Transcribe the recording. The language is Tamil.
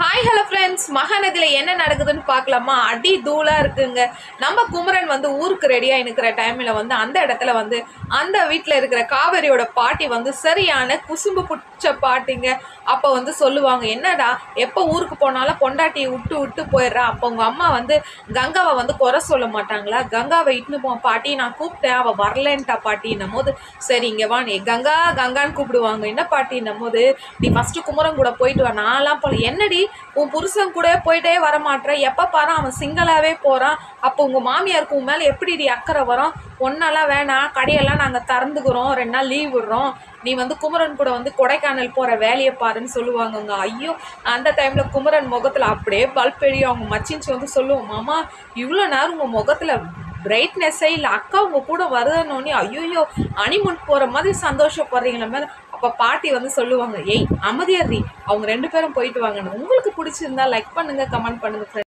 ஹாய் ஹலோ ஃப்ரெண்ட்ஸ், மகாநதியில் என்ன நடக்குதுன்னு பார்க்கலாமா? அடி தூளாக இருக்குங்க. நம்ம குமரன் வந்து ஊருக்கு ரெடியாக இருக்கிற டைமில் வந்து அந்த இடத்துல வந்து அந்த வீட்டில் இருக்கிற காவேரியோட பாட்டி வந்து சரியான குசும்பு பிடிச்ச பாட்டிங்க. அப்போ வந்து சொல்லுவாங்க, என்னடா எப்போ ஊருக்கு போனாலும் பொண்டாட்டியை விட்டு விட்டு போயிடுறா. அப்போ உங்கள் அம்மா வந்து கங்காவை வந்து குறை சொல்ல மாட்டாங்களா? கங்காவை இட்டுன்னு போ பாட்டி, நான் கூப்பிட்டேன், அவள் வரலன்ட்டா பாட்டின்னும் போது, சரி இங்கே வா, நீ கங்கா கங்கான்னு கூப்பிடுவாங்க. என்ன பாட்டின்னும் போது, நீ ஃபஸ்ட்டு குமரன் கூட போயிட்டு வா. நான்லாம் போல. என்னடி உன் புருஷன் கூட போயிட்டே வரமாட்டேற, எப்போ பாரு அவன் சிங்களாகவே போகிறான். அப்போ உங்கள் மாமியாருக்கு உன் மேலே எப்படி அக்கறை வரும்? ஒன்றெல்லாம் வேணாம், கடையெல்லாம் நாங்கள் திறந்துக்கிறோம், 2 நாள் லீவ் விடுறோம், நீ வந்து குமரன் கூட வந்து கொடைக்கானல் போகிற வேலையை பாருன்னு சொல்லுவாங்கங்க. ஐயோ, அந்த டைமில் குமரன் முகத்தில் அப்படியே பல்ப் எரியும். அவங்க மச்சின்ச்சு வந்து சொல்லுவோம், மாமா இவ்வளோ நேரம் உங்கள் முகத்தில் பிரைட்னஸ்ஸே இல்லை, அக்கா உங்கள் கூட வருதுன்னொன்னே ஐயோ அனிமுன் போகிற மாதிரி சந்தோஷப்படுறீங்களா மேலே. அப்போ பாட்டி வந்து சொல்லுவாங்க, ஏய் அமைதியாரி, அவங்க 2 பேரும் போயிட்டு வாங்கன்னு. உங்களுக்கு பிடிச்சிருந்தா லைக் பண்ணுங்கள், கமெண்ட் பண்ணுங்கள் ஃப்ரெண்ட்ஸ்.